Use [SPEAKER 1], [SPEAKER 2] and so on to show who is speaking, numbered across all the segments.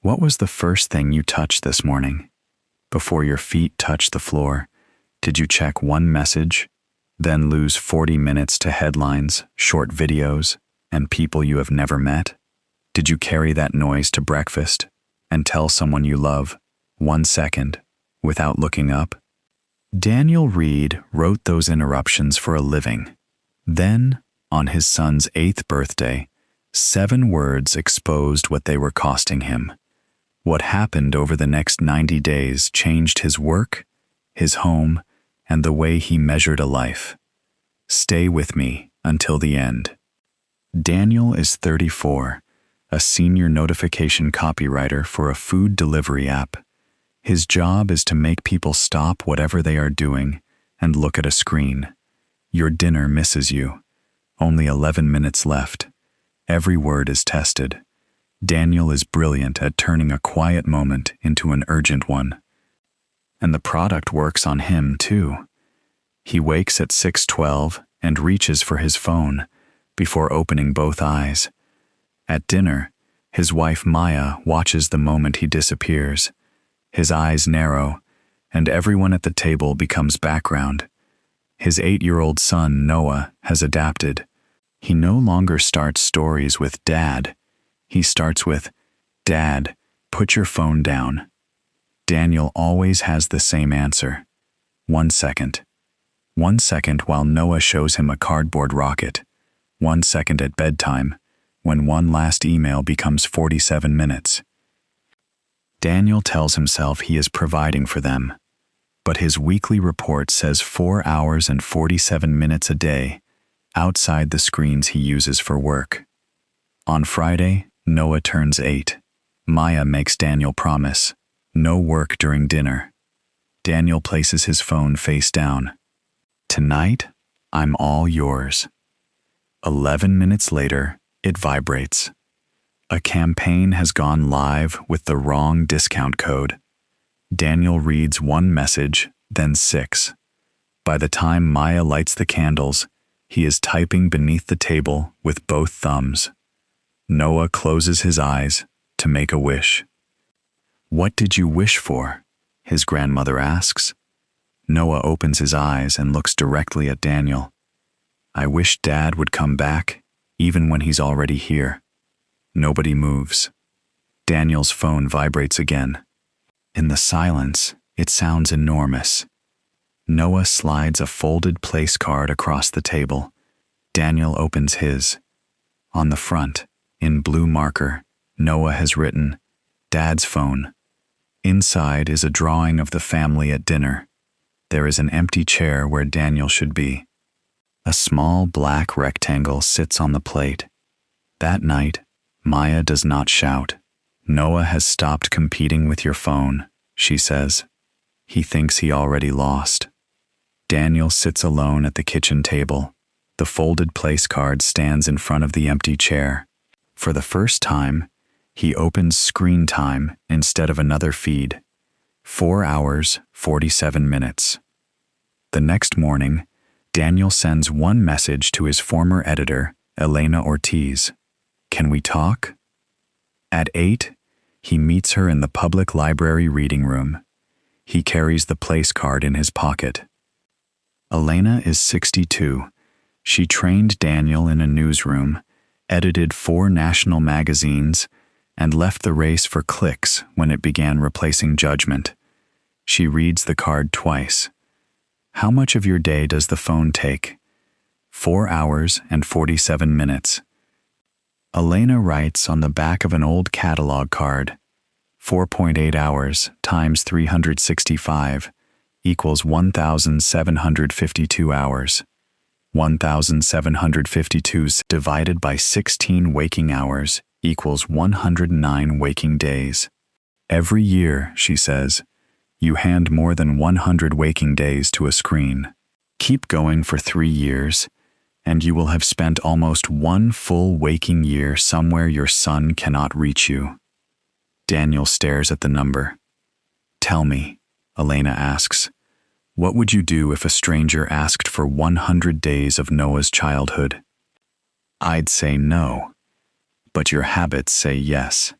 [SPEAKER 1] What was the first thing you touched this morning? Before your feet touched the floor, did you check one message, then lose 40 minutes to headlines, short videos, and people you have never met? Did you carry that noise to breakfast and tell someone you love 1 second without looking up? Daniel Reed wrote those interruptions for a living. Then, on his son's 8th birthday, 7 words exposed what they were costing him. What happened over the next 90 days changed his work, his home, and the way he measured a life. Stay with me until the end. Daniel is 34, a senior notification copywriter for a food delivery app. His job is to make people stop whatever they are doing and look at a screen. Your dinner misses you. Only 11 minutes left. Every word is tested. Daniel is brilliant at turning a quiet moment into an urgent one. And the product works on him, too. He wakes at 6:12 and reaches for his phone before opening both eyes. At dinner, his wife Maya watches the moment he disappears. His eyes narrow, and everyone at the table becomes background. His 8-year-old son, Noah, has adapted. He no longer starts stories with Dad. He starts with, "Dad, put your phone down." Daniel always has the same answer. 1 second. 1 second while Noah shows him a cardboard rocket. 1 second at bedtime, when one last email becomes 47 minutes. Daniel tells himself he is providing for them, but his weekly report says 4 hours and 47 minutes a day, outside the screens he uses for work. On Friday, Noah turns 8. Maya makes Daniel promise, no work during dinner. Daniel places his phone face down. "Tonight, I'm all yours." 11 minutes later, it vibrates. A campaign has gone live with the wrong discount code. Daniel reads one message, then 6. By the time Maya lights the candles, he is typing beneath the table with both thumbs. Noah closes his eyes to make a wish. "What did you wish for?" his grandmother asks. Noah opens his eyes and looks directly at Daniel. "I wish Dad would come back, even when he's already here." Nobody moves. Daniel's phone vibrates again. In the silence, it sounds enormous. Noah slides a folded place card across the table. Daniel opens his. On the front, in blue marker, Noah has written, "Dad's phone." Inside is a drawing of the family at dinner. There is an empty chair where Daniel should be. A small black rectangle sits on the plate. That night, Maya does not shout. "Noah has stopped competing with your phone," she says. He thinks he already lost. Daniel sits alone at the kitchen table. The folded place card stands in front of the empty chair. For the first time, he opens screen time instead of another feed. 4 hours, 47 minutes. The next morning, Daniel sends one message to his former editor, Elena Ortiz. "Can we talk?" At 8, he meets her in the public library reading room. He carries the place card in his pocket. Elena is 62. She trained Daniel in a newsroom, edited 4 national magazines, and left the race for clicks when it began replacing judgment. She reads the card twice. "How much of your day does the phone take?" 4 hours and 47 minutes. Elena writes on the back of an old catalog card, 4.8 hours times 365 equals 1,752 hours. 1,752 divided by 16 waking hours equals 109 waking days. Every year, she says, you hand more than 100 waking days to a screen. Keep going for 3 years, and you will have spent almost 1 full waking year somewhere your son cannot reach you. Daniel stares at the number. "Tell me," Elena asks, "what would you do if a stranger asked for 100 days of Noah's childhood?" "I'd say no, but your habits say yes."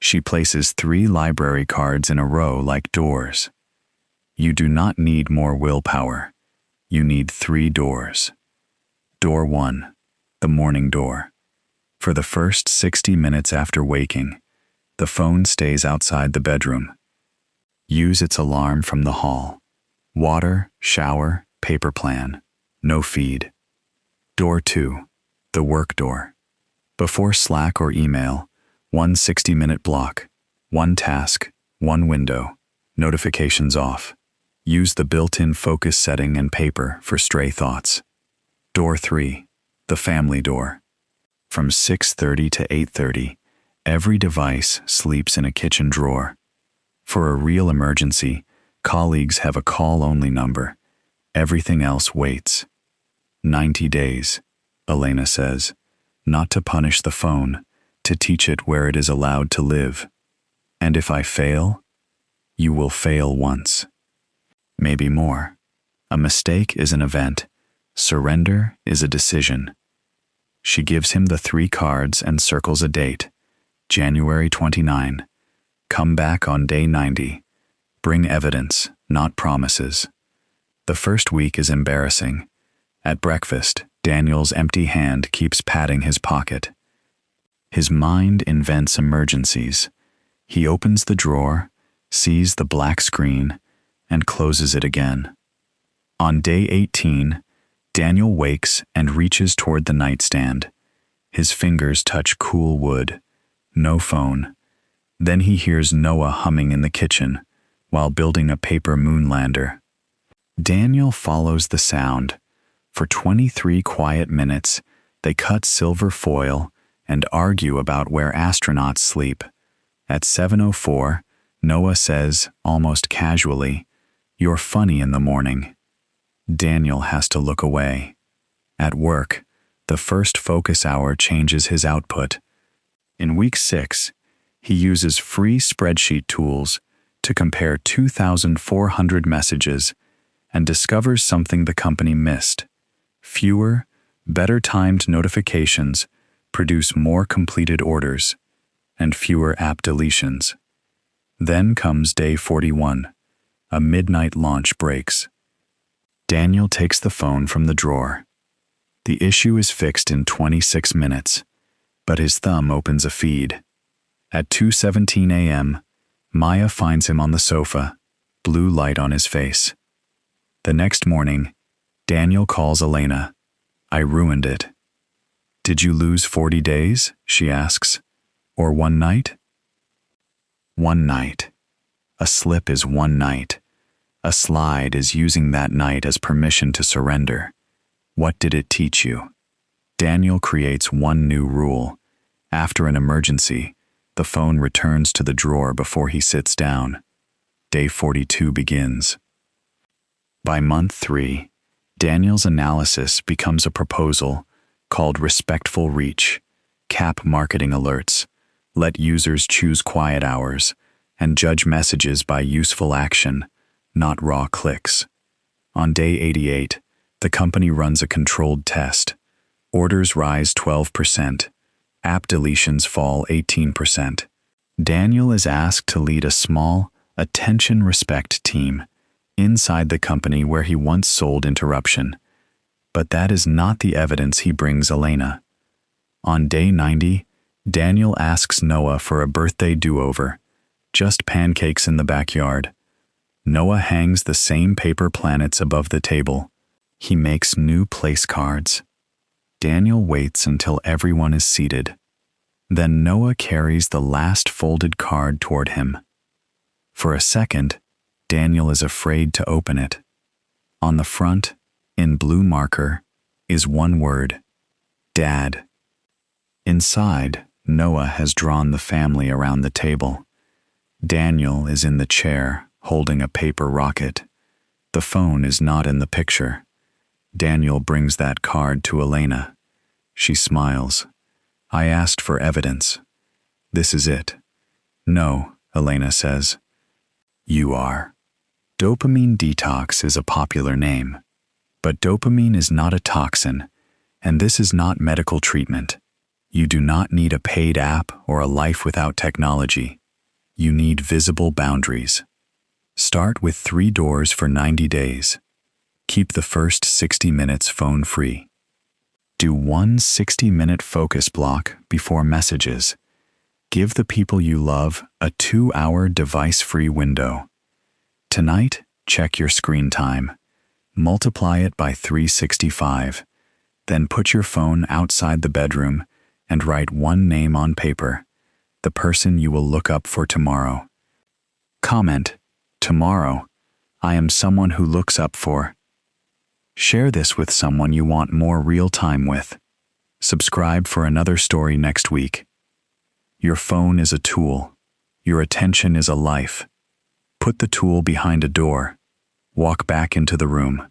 [SPEAKER 1] She places 3 library cards in a row like doors. You do not need more willpower. You need 3 doors. Door 1, the morning door. For the first 60 minutes after waking, the phone stays outside the bedroom. Use its alarm from the hall. Water, shower, paper plan. No feed. Door 2, the work door. Before Slack or email, 1 60-minute block, 1 task, 1 window, notifications off. Use the built-in focus setting and paper for stray thoughts. Door 3, the family door. From 6:30 to 8:30, every device sleeps in a kitchen drawer. For a real emergency, colleagues have a call-only number. Everything else waits. 90 days, Elena says, not to punish the phone, to teach it where it is allowed to live. And if I fail, you will fail once. Maybe more. A mistake is an event. Surrender is a decision. She gives him the 3 cards and circles a date. January 29. Come back on day 90. Bring evidence, not promises. The first week is embarrassing. At breakfast, Daniel's empty hand keeps patting his pocket. His mind invents emergencies. He opens the drawer, sees the black screen, and closes it again. On day 18, Daniel wakes and reaches toward the nightstand. His fingers touch cool wood. No phone. Then he hears Noah humming in the kitchen while building a paper moonlander. Daniel follows the sound. For 23 quiet minutes, they cut silver foil and argue about where astronauts sleep. At 7:04, Noah says, almost casually, "You're funny in the morning." Daniel has to look away. At work, the first focus hour changes his output. In week 6, he uses free spreadsheet tools to compare 2,400 messages and discovers something the company missed. Fewer, better-timed notifications produce more completed orders and fewer app deletions. Then comes day 41. A midnight launch breaks. Daniel takes the phone from the drawer. The issue is fixed in 26 minutes, but his thumb opens a feed. At 2:17 a.m., Maya finds him on the sofa, blue light on his face. The next morning, Daniel calls Elena. "I ruined it." "Did you lose 40 days?" she asks. "Or one night?" One night. A slip is one night. A slide is using that night as permission to surrender. What did it teach you? Daniel creates one new rule. After an emergency, the phone returns to the drawer before he sits down. Day 42 begins. By month 3, Daniel's analysis becomes a proposal called Respectful Reach, cap marketing alerts, let users choose quiet hours, and judge messages by useful action, not raw clicks. On day 88, the company runs a controlled test. Orders rise 12%. App deletions fall 18%. Daniel is asked to lead a small, attention-respect team inside the company where he once sold interruption. But that is not the evidence he brings Elena. On day 90, Daniel asks Noah for a birthday do-over, just pancakes in the backyard. Noah hangs the same paper planets above the table. He makes new place cards. Daniel waits until everyone is seated. Then Noah carries the last folded card toward him. For a second, Daniel is afraid to open it. On the front, in blue marker, is one word: Dad. Inside, Noah has drawn the family around the table. Daniel is in the chair, holding a paper rocket. The phone is not in the picture. Daniel brings that card to Elena. She smiles. "I asked for evidence. This is it." "No," Elena says. "You are." Dopamine Detox is a popular name. But dopamine is not a toxin, and this is not medical treatment. You do not need a paid app or a life without technology. You need visible boundaries. Start with 3 doors for 90 days. Keep the first 60 minutes phone-free. Do one 60-minute focus block before messages. Give the people you love a 2-hour device-free window. Tonight, check your screen time. Multiply it by 365. Then put your phone outside the bedroom and write one name on paper, the person you will look up for tomorrow. Comment, "Tomorrow, I am someone who looks up for." Share this with someone you want more real time with. Subscribe for another story next week. Your phone is a tool. Your attention is a life. Put the tool behind a door. Walk back into the room.